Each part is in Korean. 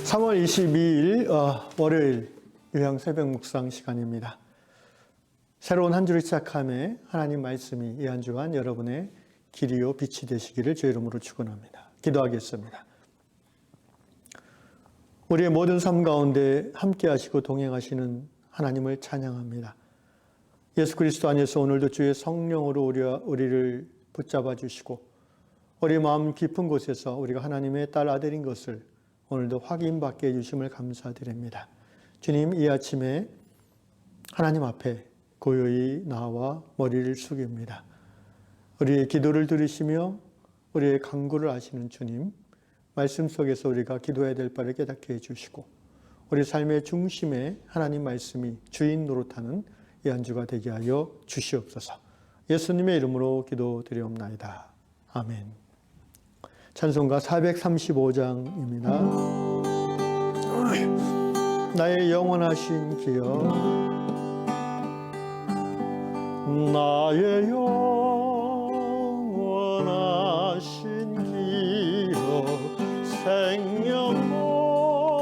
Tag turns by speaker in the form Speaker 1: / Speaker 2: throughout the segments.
Speaker 1: 3월 22일 월요일 요양 새벽 묵상 시간입니다. 새로운 한 주를 시작함에 하나님 말씀이 이 한 주간 여러분의 길이요 빛이 되시기를 주의 이름으로 축원합니다. 기도하겠습니다. 우리의 모든 삶 가운데 함께 하시고 동행하시는 하나님을 찬양합니다. 예수 그리스도 안에서 오늘도 주의 성령으로 우리를 붙잡아 주시고 우리 마음 깊은 곳에서 우리가 하나님의 딸 아들인 것을 오늘도 확인받게 해주심을 감사드립니다. 주님, 이 아침에 하나님 앞에 고요히 나와 머리를 숙입니다. 우리의 기도를 들으시며 우리의 간구를 아시는 주님, 말씀 속에서 우리가 기도해야 될 바를 깨닫게 해주시고 우리 삶의 중심에 하나님 말씀이 주인 노릇하는 이 한 주가 되게 하여 주시옵소서. 예수님의 이름으로 기도드리옵나이다. 아멘. 찬송가 435장입니다. 나의 영원하신 기여, 나의 영원하신 기여,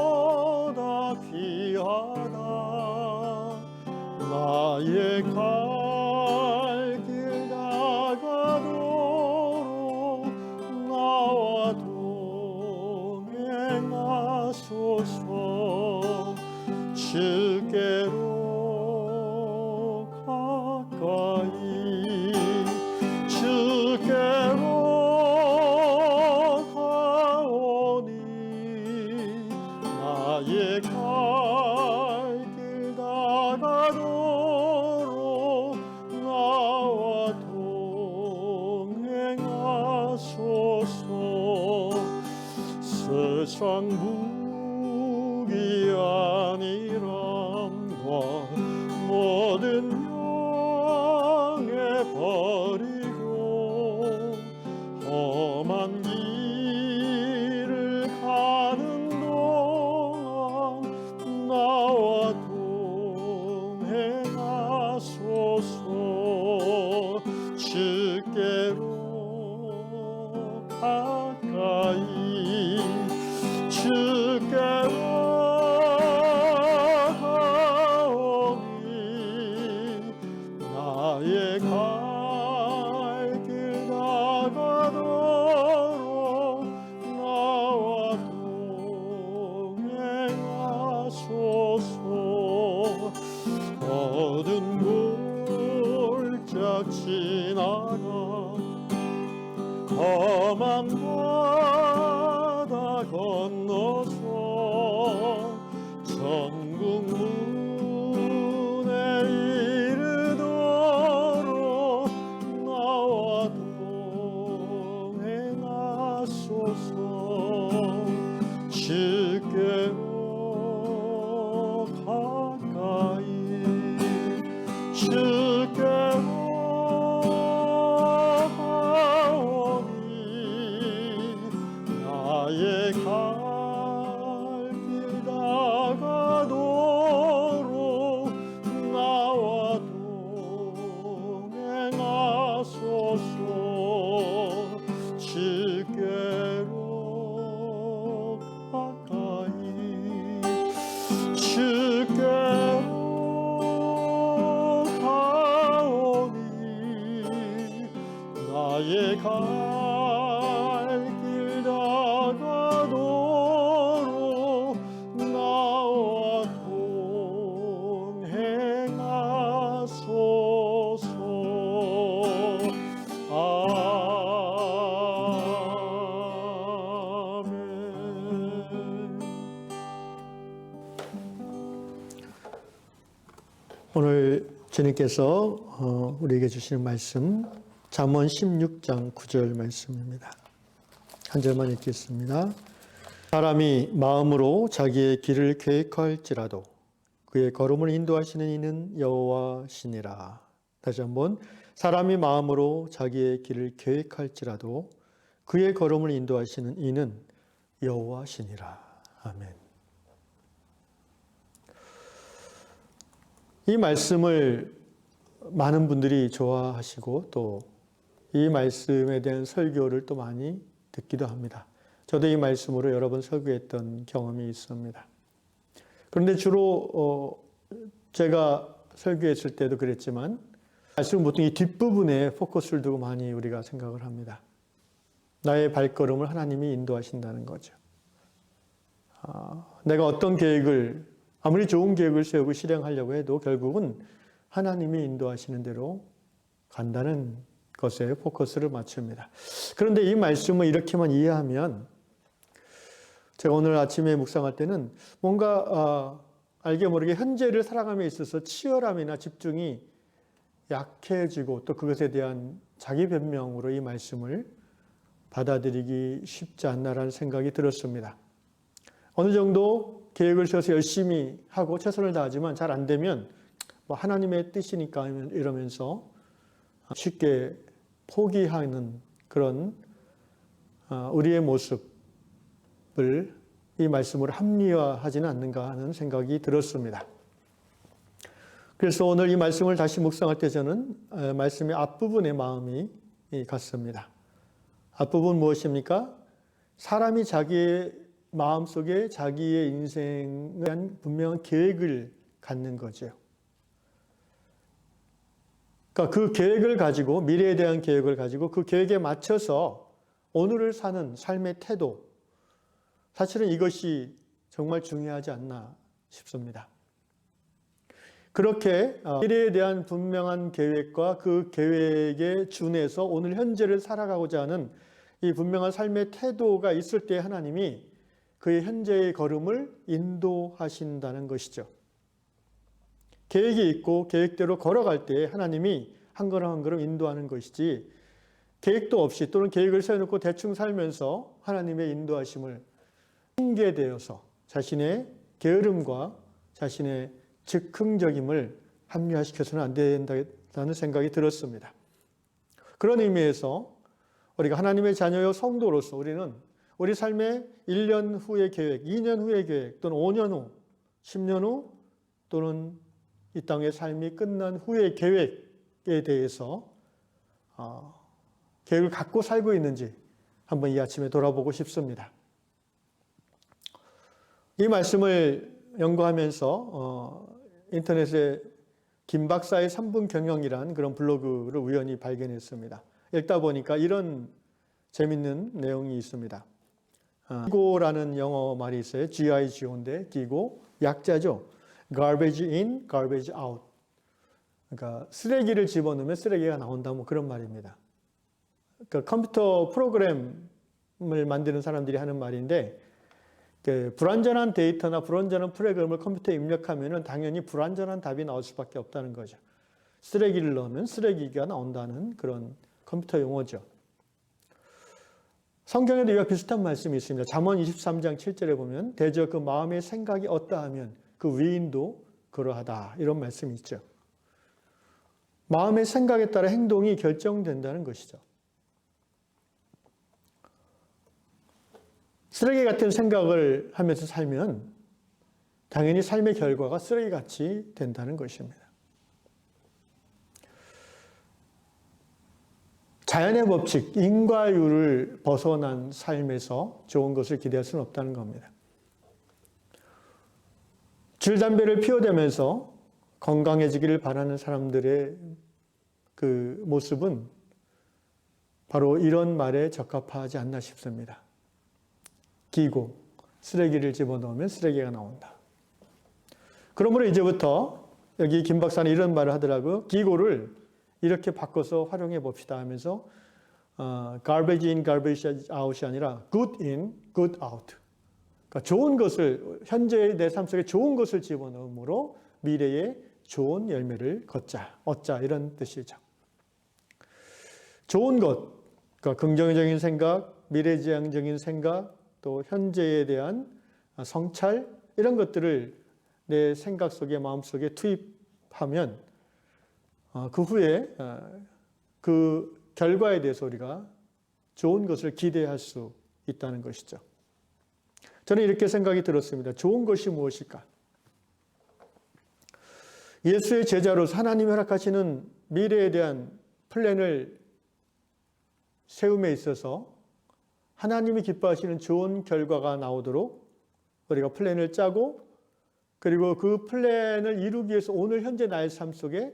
Speaker 1: 생명보다 귀하다. 나의 갈 길 다가도록 나와 동행하소서. 주께로 가까이, 주께로 가오니 나의 갈 길 다가도록 나와 동행하소서. 세상 무기 아니란과 모든 영예 버리고 험한 길을 가는 동안 나와 동행하소서. 주께로 가까이, 주께로 가오니 나의 갈 길 다가도록 나와 동행하소서. 어두운 골짝 지나가 험한 바다 건너서 천국 문에 이르도록 나와 동행하소서. 주께로 가까이, 주께로 나의 갈 길 다가도록 나와 동행하소서. 주께로 가까이, 주께로 가오니 나의 갈 길 다가도록 나와 동행하소서. 아멘. 오늘 주님께서 우리에게 주시는 말씀 잠언 16장 9절 말씀입니다. 한 절만 읽겠습니다. 사람이 마음으로 자기의 길을 계획할지라도 그의 걸음을 인도하시는 이는 여호와시니라. 다시 한번, 사람이 마음으로 자기의 길을 계획할지라도 그의 걸음을 인도하시는 이는 여호와시니라. 아멘. 이 말씀을 많은 분들이 좋아하시고 또 이 말씀에 대한 설교를 또 많이 듣기도 합니다. 저도 이 말씀으로 여러 번 설교했던 경험이 있습니다. 그런데 주로 제가 설교했을 때도 그랬지만 말씀 보통 이 뒷부분에 포커스를 두고 많이 우리가 생각을 합니다. 나의 발걸음을 하나님이 인도하신다는 거죠. 내가 어떤 계획을 아무리 좋은 계획을 세우고 실행하려고 해도 결국은 하나님이 인도하시는 대로 간다는 것에 포커스를 맞춥니다. 그런데 이 말씀을 이렇게만 이해하면 제가 오늘 아침에 묵상할 때는 뭔가 알게 모르게 현재를 살아감에 있어서 치열함이나 집중이 약해지고 또 그것에 대한 자기 변명으로 이 말씀을 받아들이기 쉽지 않나라는 생각이 들었습니다. 어느 정도 계획을 세워서 열심히 하고 최선을 다하지만 잘 안 되면 뭐 하나님의 뜻이니까 이러면서 쉽게 포기하는 그런 우리의 모습을 이 말씀으로 합리화하지는 않는가 하는 생각이 들었습니다. 그래서 오늘 이 말씀을 다시 묵상할 때 저는 말씀의 앞부분에 마음이 갔습니다. 앞부분 무엇입니까? 사람이 자기의 마음속에 자기의 인생에 대한 분명한 계획을 갖는 거죠. 그러니까 그 계획을 가지고 미래에 대한 계획을 가지고 그 계획에 맞춰서 오늘을 사는 삶의 태도, 사실은 이것이 정말 중요하지 않나 싶습니다. 그렇게 미래에 대한 분명한 계획과 그 계획에 준해서 오늘 현재를 살아가고자 하는 이 분명한 삶의 태도가 있을 때 하나님이 그의 현재의 걸음을 인도하신다는 것이죠. 계획이 있고 계획대로 걸어갈 때 하나님이 한 걸음 한 걸음 인도하는 것이지 계획도 없이 또는 계획을 세워놓고 대충 살면서 하나님의 인도하심을 핑계대어서 자신의 게으름과 자신의 즉흥적임을 합리화시켜서는 안 된다는 생각이 들었습니다. 그런 의미에서 우리가 하나님의 자녀요 성도로서 우리는 우리 삶의 1년 후의 계획, 2년 후의 계획 또는 5년 후, 10년 후 또는 이 땅의 삶이 끝난 후의 계획에 대해서 계획을 갖고 살고 있는지 한번 이 아침에 돌아보고 싶습니다. 이 말씀을 연구하면서 인터넷에 김 박사의 3분 경영이라는 그런 블로그를 우연히 발견했습니다. 읽다 보니까 이런 재밌는 내용이 있습니다. 기고라는 영어 말이 있어요. GIGO인데 기고 약자죠. Garbage in, garbage out. 그러니까 쓰레기를 집어넣으면 쓰레기가 나온다 뭐 그런 말입니다. 그러니까 컴퓨터 프로그램을 만드는 사람들이 하는 말인데 불완전한 데이터나 불완전한 프로그램을 컴퓨터에 입력하면 당연히 불완전한 답이 나올 수밖에 없다는 거죠. 쓰레기를 넣으면 쓰레기가 나온다는 그런 컴퓨터 용어죠. 성경에도 이와 비슷한 말씀이 있습니다. 잠언 23장 7절에 보면 대저 그 마음의 생각이 어떠하면 그 위인도 그러하다 이런 말씀이 있죠. 마음의 생각에 따라 행동이 결정된다는 것이죠. 쓰레기 같은 생각을 하면서 살면 당연히 삶의 결과가 쓰레기같이 된다는 것입니다. 자연의 법칙, 인과율을 벗어난 삶에서 좋은 것을 기대할 수는 없다는 겁니다. 줄담배를 피워대면서 건강해지기를 바라는 사람들의 그 모습은 바로 이런 말에 적합하지 않나 싶습니다. 기고, 쓰레기를 집어넣으면 쓰레기가 나온다. 그러므로 이제부터 여기 김 박사는 이런 말을 하더라고요. 기고를 이렇게 바꿔서 활용해 봅시다 하면서 garbage in, garbage out이 아니라 good in, good out. 그러니까 좋은 것을, 현재의 내 삶 속에 좋은 것을 집어넣음으로 미래에 좋은 열매를 얻자 이런 뜻이죠. 좋은 것, 그러니까 긍정적인 생각, 미래지향적인 생각, 또 현재에 대한 성찰 이런 것들을 내 생각 속에 마음 속에 투입하면 그 후에 그 결과에 대해서 우리가 좋은 것을 기대할 수 있다는 것이죠. 저는 이렇게 생각이 들었습니다. 좋은 것이 무엇일까? 예수의 제자로서 하나님이 허락하시는 미래에 대한 플랜을 세움에 있어서 하나님이 기뻐하시는 좋은 결과가 나오도록 우리가 플랜을 짜고 그리고 그 플랜을 이루기 위해서 오늘 현재 나의 삶 속에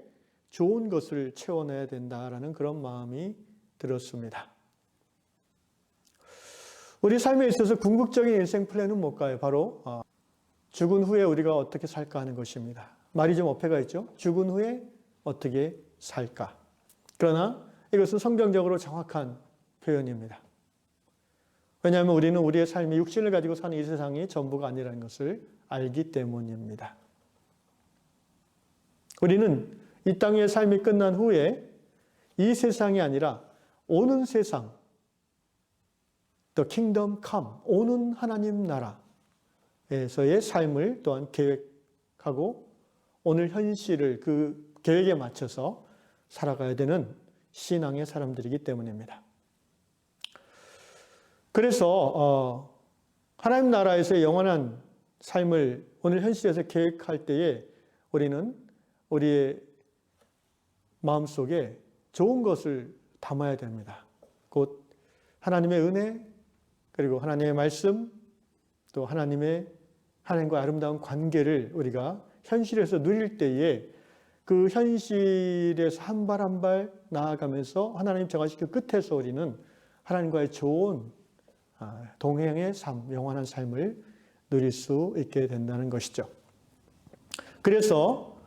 Speaker 1: 좋은 것을 채워내야 된다라는 그런 마음이 들었습니다. 우리 삶에 있어서 궁극적인 인생 플랜은 뭘까요? 바로 죽은 후에 우리가 어떻게 살까 하는 것입니다. 말이 좀 어폐가 있죠? 죽은 후에 어떻게 살까? 그러나 이것은 성경적으로 정확한 표현입니다. 왜냐하면 우리는 우리의 삶이 육신을 가지고 사는 이 세상이 전부가 아니라는 것을 알기 때문입니다. 우리는 이 땅의 삶이 끝난 후에 이 세상이 아니라 오는 세상, The Kingdom Come, 오는 하나님 나라에서의 삶을 또한 계획하고 오늘 현실을 그 계획에 맞춰서 살아가야 되는 신앙의 사람들이기 때문입니다. 그래서 하나님 나라에서의 영원한 삶을 오늘 현실에서 계획할 때에 우리는 우리의 마음속에 좋은 것을 담아야 됩니다. 곧 하나님의 은혜, 그리고 하나님의 말씀, 또 하나님과 아름다운 관계를 우리가 현실에서 누릴 때에 그 현실에서 한 발 한 발 나아가면서 하나님 정하신 그 끝에서 우리는 하나님과의 좋은 동행의 삶, 영원한 삶을 누릴 수 있게 된다는 것이죠. 그래서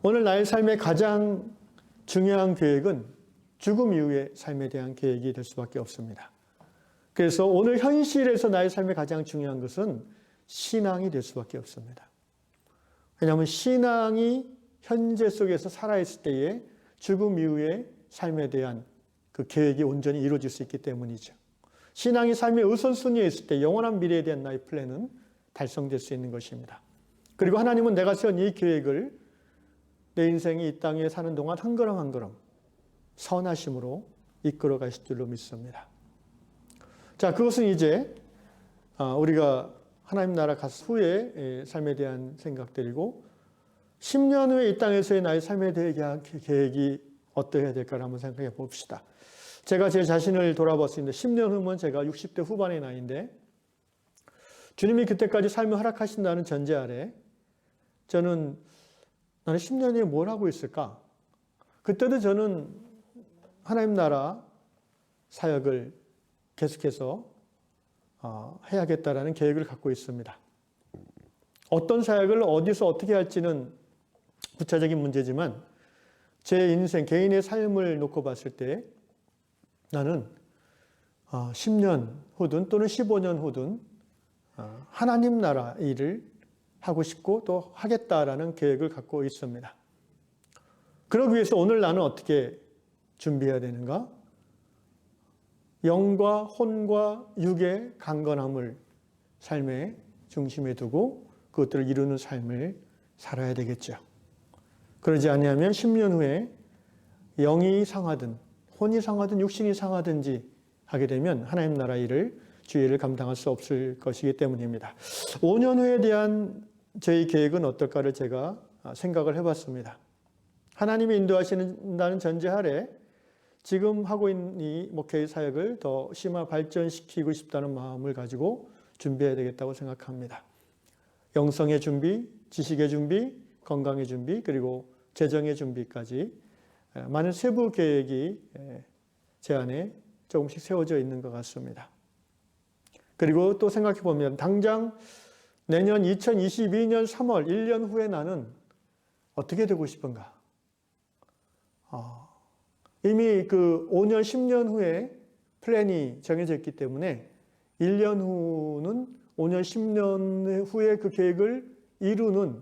Speaker 1: 오늘 나의 삶의 가장 중요한 계획은 죽음 이후의 삶에 대한 계획이 될 수밖에 없습니다. 그래서 오늘 현실에서 나의 삶의 가장 중요한 것은 신앙이 될 수밖에 없습니다. 왜냐하면 신앙이 현재 속에서 살아있을 때에 죽음 이후의 삶에 대한 그 계획이 온전히 이루어질 수 있기 때문이죠. 신앙이 삶의 우선순위에 있을 때 영원한 미래에 대한 나의 플랜은 달성될 수 있는 것입니다. 그리고 하나님은 내가 세운 이 계획을 내 인생이 이 땅에 사는 동안 한 걸음 한 걸음 선하심으로 이끌어 가실 줄로 믿습니다. 자, 그것은 이제 우리가 하나님 나라 간 후의 삶에 대한 생각들이고 10년 후에 이 땅에서의 나의 삶에 대한 계획이 어떠해야 될까를 한번 생각해 봅시다. 제가 제 자신을 돌아봤습니다. 10년 후면 제가 60대 후반의 나이인데 주님이 그때까지 삶을 허락하신다는 전제 아래 저는 나는 10년 후에 뭘 하고 있을까? 그때도 저는 하나님 나라 사역을 계속해서 해야겠다라는 계획을 갖고 있습니다. 어떤 사역을 어디서 어떻게 할지는 구체적인 문제지만 제 인생, 개인의 삶을 놓고 봤을 때 나는 10년 후든 또는 15년 후든 하나님 나라 일을 하고 싶고 또 하겠다라는 계획을 갖고 있습니다. 그러기 위해서 오늘 나는 어떻게 준비해야 되는가? 영과 혼과 육의 강건함을 삶의 중심에 두고 그것들을 이루는 삶을 살아야 되겠죠. 그러지 아니하면 10년 후에 영이 상하든 혼이 상하든 육신이 상하든지 하게 되면 하나님 나라 일을 주의를 감당할 수 없을 것이기 때문입니다. 5년 후에 대한 저희 계획은 어떨까를 제가 생각을 해봤습니다. 하나님이 인도하신다는 전제 아래 지금 하고 있는 이 목회의 사역을 더 심화 발전시키고 싶다는 마음을 가지고 준비해야 되겠다고 생각합니다. 영성의 준비, 지식의 준비, 건강의 준비, 그리고 재정의 준비까지 많은 세부 계획이 제 안에 조금씩 세워져 있는 것 같습니다. 그리고 또 생각해 보면 당장 내년 2022년 3월 1년 후에 나는 어떻게 되고 싶은가? 이미 그 5년, 10년 후에 플랜이 정해져 있기 때문에 1년 후는 5년, 10년 후에 그 계획을 이루는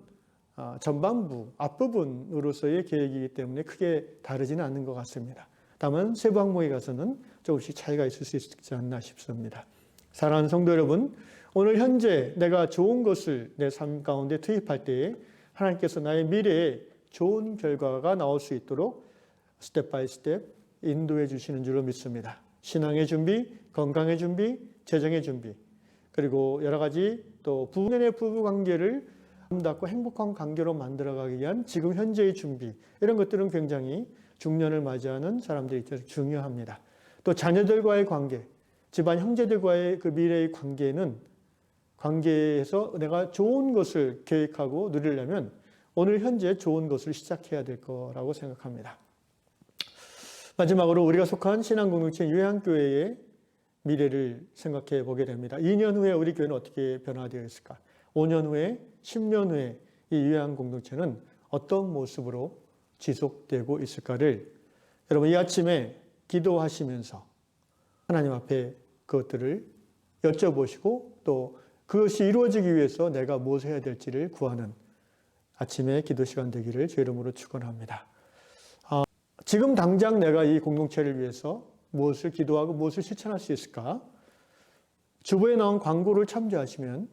Speaker 1: 전반부, 앞부분으로서의 계획이기 때문에 크게 다르지는 않는 것 같습니다. 다만 세부 항목에 가서는 조금씩 차이가 있을 수 있지 않나 싶습니다. 사랑하는 성도 여러분, 오늘 현재 내가 좋은 것을 내 삶 가운데 투입할 때에 하나님께서 나의 미래에 좋은 결과가 나올 수 있도록 스텝 바이 스텝 인도해 주시는 줄로 믿습니다. 신앙의 준비, 건강의 준비, 재정의 준비, 그리고 여러 가지 또 부부간의 부부 관계를 아름답고 행복한 관계로 만들어가기 위한 지금 현재의 준비, 이런 것들은 굉장히 중년을 맞이하는 사람들이 중요합니다. 또 자녀들과의 관계, 집안 형제들과의 그 미래의 관계에서 내가 좋은 것을 계획하고 누리려면 오늘 현재 좋은 것을 시작해야 될 거라고 생각합니다. 마지막으로 우리가 속한 신앙공동체 요양교회의 미래를 생각해 보게 됩니다. 2년 후에 우리 교회는 어떻게 변화되어 있을까? 5년 후에, 10년 후에 이 요양공동체는 어떤 모습으로 지속되고 있을까를 여러분 이 아침에 기도하시면서 하나님 앞에 그것들을 여쭤보시고 또 그것이 이루어지기 위해서 내가 무엇을 해야 될지를 구하는 아침에 기도 시간 되기를 주 이름으로 축원합니다. 지금 당장 내가 이 공동체를 위해서 무엇을 기도하고 무엇을 실천할 수 있을까? 주보에 나온 광고를 참조하시면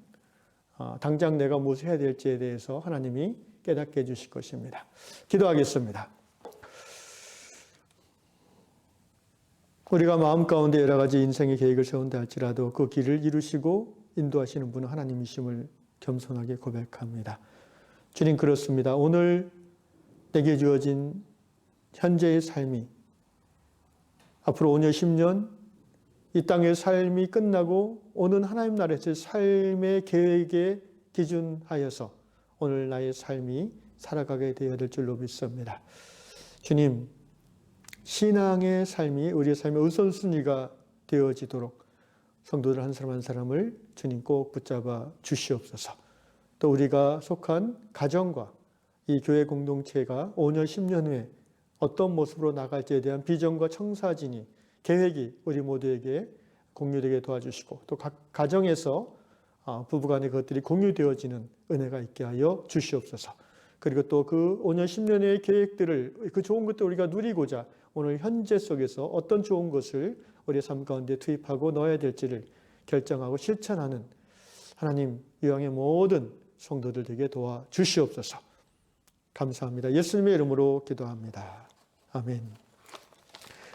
Speaker 1: 당장 내가 무엇을 해야 될지에 대해서 하나님이 깨닫게 해주실 것입니다. 기도하겠습니다. 우리가 마음 가운데 여러 가지 인생의 계획을 세운다 할지라도 그 길을 이루시고 인도하시는 분은 하나님이심을 겸손하게 고백합니다. 주님 그렇습니다. 오늘 내게 주어진 현재의 삶이 앞으로 5년, 10년 이 땅의 삶이 끝나고 오는 하나님 나라에서의 삶의 계획에 기준하여서 오늘 나의 삶이 살아가게 되어야 될 줄로 믿습니다. 주님, 신앙의 삶이 우리의 삶의 우선순위가 되어지도록 성도들 한 사람 한 사람을 주님 꼭 붙잡아 주시옵소서. 또 우리가 속한 가정과 이 교회 공동체가 5년, 10년 후에 어떤 모습으로 나갈지에 대한 비전과 청사진이, 계획이 우리 모두에게 공유되게 도와주시고 또 각 가정에서 부부간의 것들이 공유되어지는 은혜가 있게 하여 주시옵소서. 그리고 또 그 5년, 10년의 계획들을 그 좋은 것들 우리가 누리고자 오늘 현재 속에서 어떤 좋은 것을 우리의 삶 가운데 투입하고 넣어야 될지를 결정하고 실천하는 하나님 이왕의 모든 성도들 되게 도와주시옵소서. 감사합니다. 예수님의 이름으로 기도합니다. 아멘.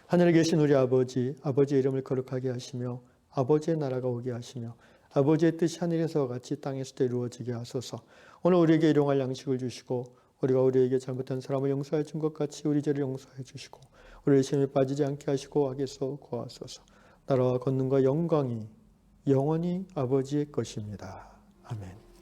Speaker 1: 하늘에 계신 우리 아버지, 아버지의 이름을 거룩하게 하시며 아버지의 나라가 오게 하시며 아버지의 뜻이 하늘에서와 같이 땅에서도 이루어지게 하소서. 오늘 우리에게 일용할 양식을 주시고 우리가 우리에게 잘못한 사람을 용서해 준 것 같이 우리 죄를 용서해 주시고 우리를 시험에 빠지지 않게 하시고 악에서 구하소서. 나라와 권능과 영광이 영원히 아버지의 것입니다. 아멘.